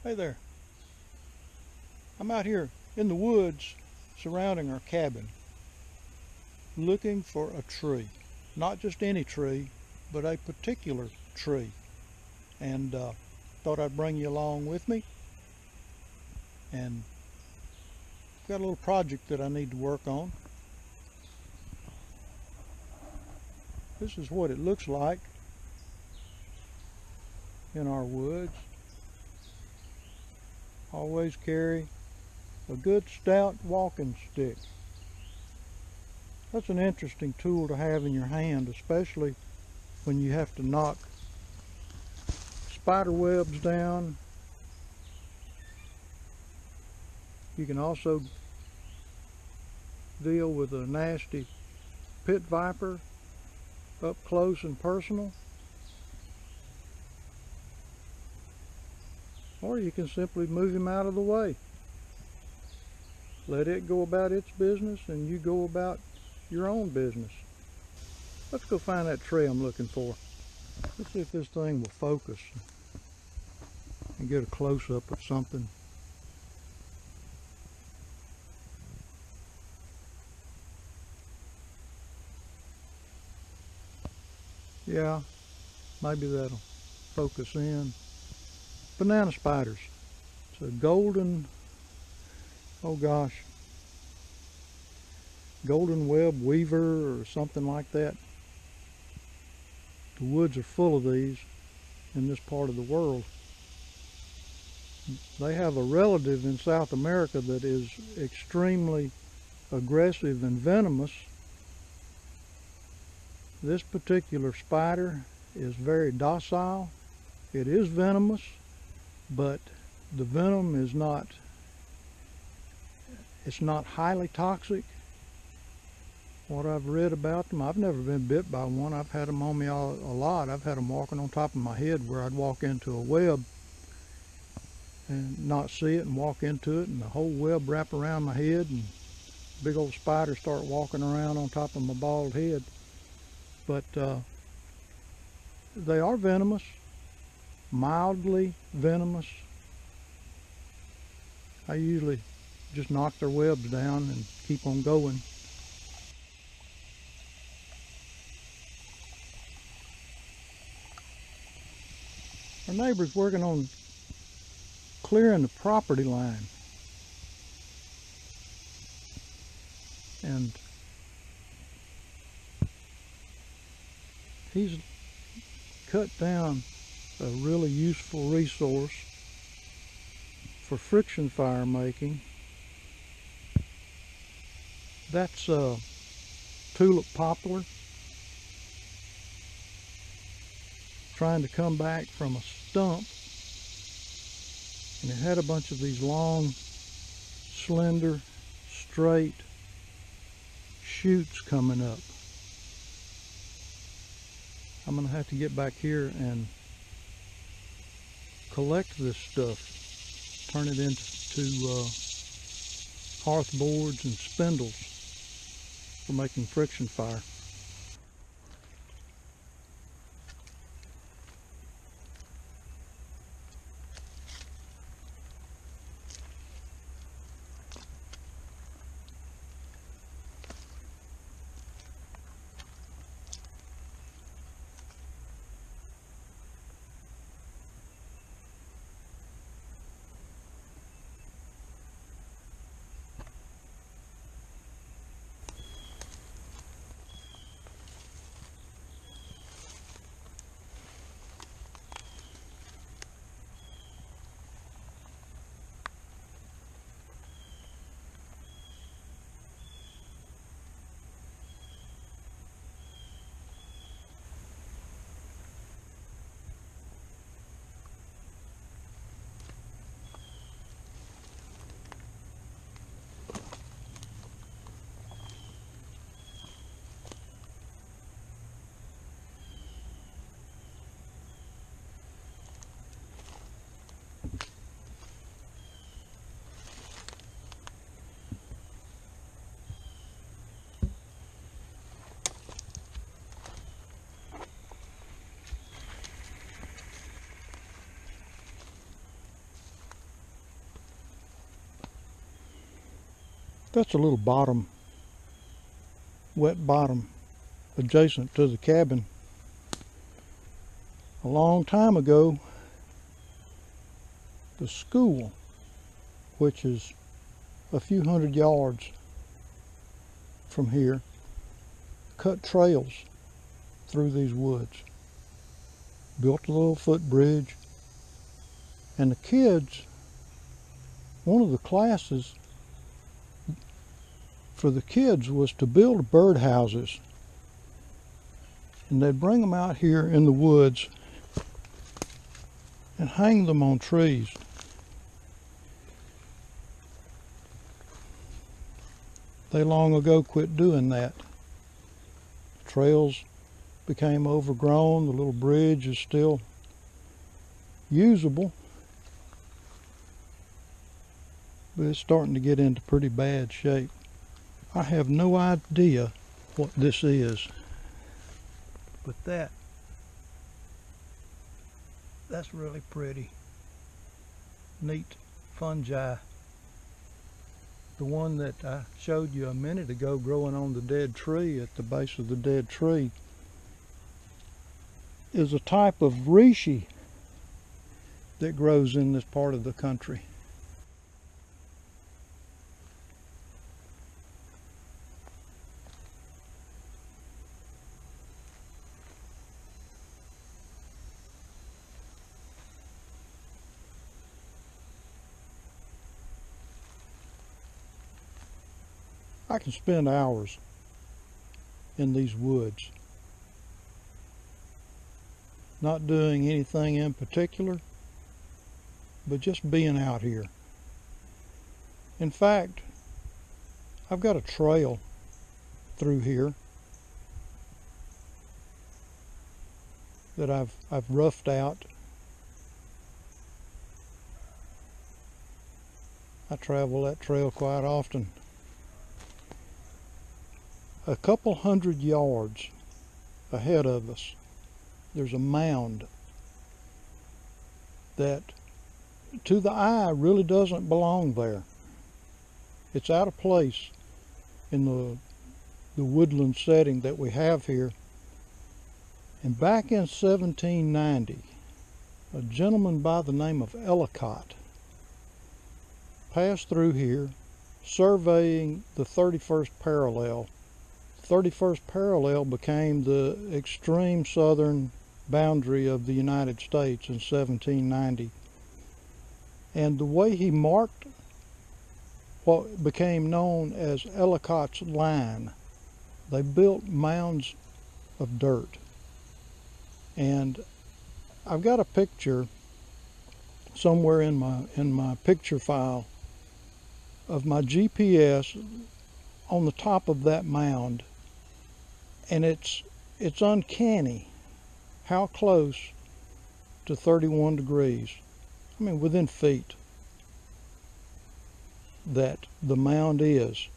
Hey there. I'm out here in the woods surrounding our cabin looking for a tree. Not just any tree, but a particular tree. And thought I'd bring you along with me. And got a little project that I need to work on. This is what it looks like in our woods. Always carry a good stout walking stick. That's an interesting tool to have in your hand, especially when you have to knock spider webs down. You can also deal with a nasty pit viper up close and personal. Or you can simply move him out of the way. Let it go about its business and you go about your own business. Let's go find that tree I'm looking for. Let's see if this thing will focus and get a close-up of something. Yeah, maybe that'll focus in. Banana spiders. It's a golden, oh gosh, golden web weaver or something like that. The woods are full of these in this part of the world. They have a relative in South America that is extremely aggressive and venomous. This particular spider is very docile. It is venomous, but the venom is not, it's not highly toxic. What I've read about them, I've never been bit by one. I've had them on me a lot. I've had them walking on top of my head where I'd walk into a web and not see it and walk into it and the whole web wrap around my head and big old spiders start walking around on top of my bald head. But they are venomous, mildly venomous. I usually just knock their webs down and keep on going. Our neighbor's working on clearing the property line. And he's cut down a really useful resource for friction fire making. That's tulip poplar trying to come back from a stump, and it had a bunch of these long, slender, straight shoots coming up. I'm gonna have to get back here and collect this stuff, turn it into hearth boards and spindles for making friction fire. That's a little bottom, wet bottom, adjacent to the cabin. A long time ago, the school, which is a few hundred yards from here, cut trails through these woods, built a little footbridge, and the kids, one of the classes for the kids was to build birdhouses, and they'd bring them out here in the woods and hang them on trees. They long ago quit doing that. The trails became overgrown. The little bridge is still usable, but it's starting to get into pretty bad shape. I have no idea what this is, but that's really pretty. Neat fungi. The one that I showed you a minute ago growing on the dead tree, at the base of the dead tree, is a type of reishi that grows in this part of the country. I can spend hours in these woods, not doing anything in particular, but just being out here. In fact, I've got a trail through here that I've roughed out. I travel that trail quite often. A couple hundred yards ahead of us, there's a mound that to the eye really doesn't belong there. It's out of place in the woodland setting that we have here. And back in 1790, a gentleman by the name of Ellicott passed through here surveying the 31st parallel. 31st parallel became the extreme southern boundary of the United States in 1790. And the way he marked what became known as Ellicott's line, they built mounds of dirt. And I've got a picture somewhere in my picture file of my GPS on the top of that mound. And it's uncanny how close to 31 degrees, I mean within feet, that the mound is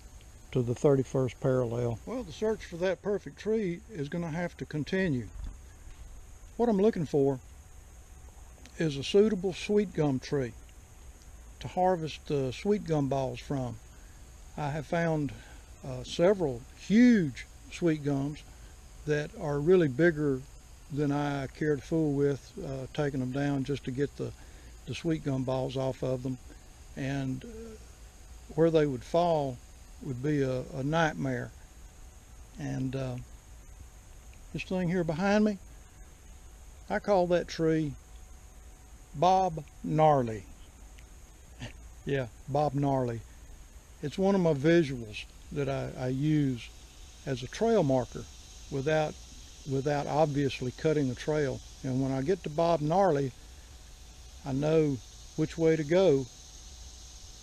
to the 31st parallel. Well, the search for that perfect tree is going to have to continue. What I'm looking for is a suitable sweetgum tree to harvest sweetgum balls from. I have found several huge sweetgums that are really bigger than I care to fool with, taking them down just to get the sweetgum balls off of them. And where they would fall would be a nightmare. And this thing here behind me, I call that tree Bob Gnarly. Yeah, Bob Gnarly. It's one of my visuals that I use as a trail marker without obviously cutting the trail. And when I get to Bob Gnarly, I know which way to go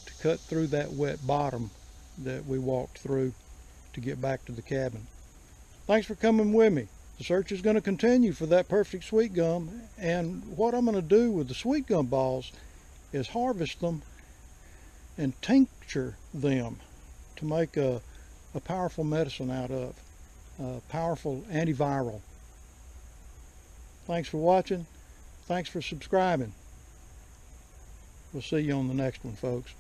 to cut through that wet bottom that we walked through to get back to the cabin. Thanks for coming with me. The search is going to continue for that perfect sweetgum, and what I'm going to do with the sweetgum balls is harvest them and tincture them to make a powerful medicine out of, powerful antiviral. Thanks for watching. Thanks for subscribing. We'll see you on the next one, folks.